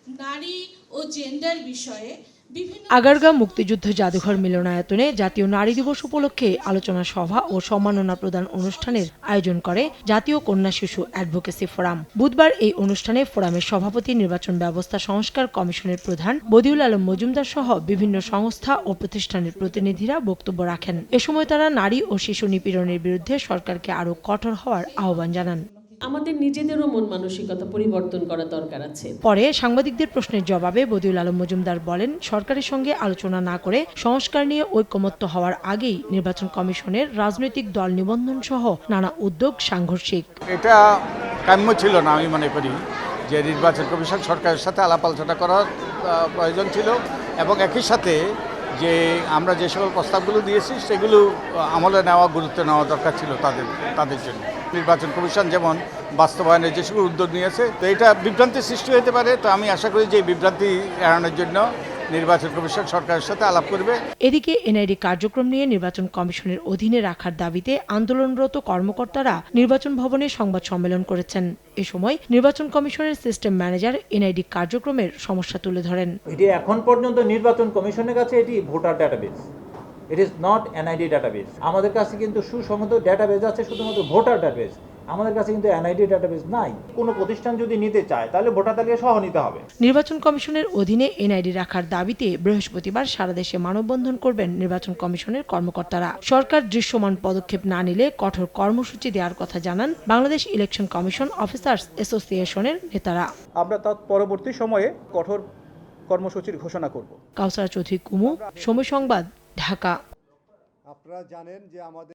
নারী ও জেন্ডার বিষয়ে আগারগাঁও মুক্তিযুদ্ধ জাদুঘর মিলনায়তনে জাতীয় নারী দিবস উপলক্ষে আলোচনা সভা ও সম্মাননা প্রদান অনুষ্ঠানের আয়োজন করে জাতীয় কন্যা শিশু অ্যাডভোকেসি ফোরাম। বুধবার এই অনুষ্ঠানে ফোরামের সভাপতি, নির্বাচন ব্যবস্থা সংস্কার কমিশনের প্রধান বদিউল আলম মজুমদার সহ বিভিন্ন সংস্থা ও প্রতিষ্ঠানের প্রতিনিধিরা বক্তব্য রাখেন। এ সময় তারা নারী ও শিশু নিপীড়নের বিরুদ্ধে সরকারকে আরও কঠোর হওয়ার আহ্বান জানান। আমাদের নিজেদেরও মন মানসিকতা পরিবর্তন করা দরকার আছে। পরে সাংবাদিকদের প্রশ্নের জবাবে বদিউল আলম মজুমদার বলেন, সরকারের সঙ্গে আলোচনা না করে সংস্কার নিয়ে ঐকমত্য হওয়ার আগেই নির্বাচন কমিশনের রাজনৈতিক দল নিবন্ধন সহ নানা উদ্যোগ সাংঘর্ষিক। এটা কাম্য ছিল না। আমি মনে করি যে নির্বাচন কমিশন সরকারের সাথে আলাপ আলোচনা করার প্রয়োজন ছিল এবং একই সাথে যে আমরা যে সকল প্রস্তাবগুলো দিয়েছি সেগুলো আমলে নেওয়া, গুরুত্ব নেওয়া দরকার ছিল তাদের জন্য। নির্বাচন কমিশন যেমন বাস্তবায়নের যে সকল উদ্যোগ নিয়েছে, তো এটা বিভ্রান্তির সৃষ্টি হতে পারে। তো আমি আশা করি যে বিভ্রান্তি এড়ানোর জন্য নির্বাচন কমিশন সরকারের সাথে আলাপ করবে। এদিকে এনআইডি কার্যক্রম নিয়ে নির্বাচন কমিশনের অধীনে রাখার দাবিতে আন্দোলনরত কর্মকর্তারা নির্বাচন ভবনে সংবাদ সম্মেলন করেছেন। এ সময় নির্বাচন কমিশনের সিস্টেম ম্যানেজার এনআইডি কার্যক্রমের সমস্যা তুলে ধরেন। এটি এখন পর্যন্ত নির্বাচন কমিশনের কাছে এটি voter database, it is not NID database. আমাদের কাছে কিন্তু সুসংহত ডাটাবেস আছে, শুধুমাত্র ভোটার ডাটাবেস। আমাদের কাছে কিন্তু এনআইডি ডাটাবেস নাই। কোনো প্রতিষ্ঠান যদি নিতে চায় তাহলে ভোটার তালিকা সহ নিতে হবে। নির্বাচন কমিশনের অধীনে এনআইডি রাখার দাবিতে বৃহস্পতিবার সারা দেশে মানববন্ধন করবেন নির্বাচন কমিশনের কর্মকর্তারা। সরকার দৃশ্যমান পদক্ষেপ না নিলে কঠোর কর্মসূচি দেওয়ার কথা জানান বাংলাদেশ ইলেকশন কমিশন অফিসার্স অ্যাসোসিয়েশনের নেতারা। আমরা তার পরবর্তী সময়ে কঠোর কর্মসূচির ঘোষণা করব। কাউসারা চৌধুরী কুমু, সময় সংবাদ, ঢাকা। আপনারা জানেন যে আমাদের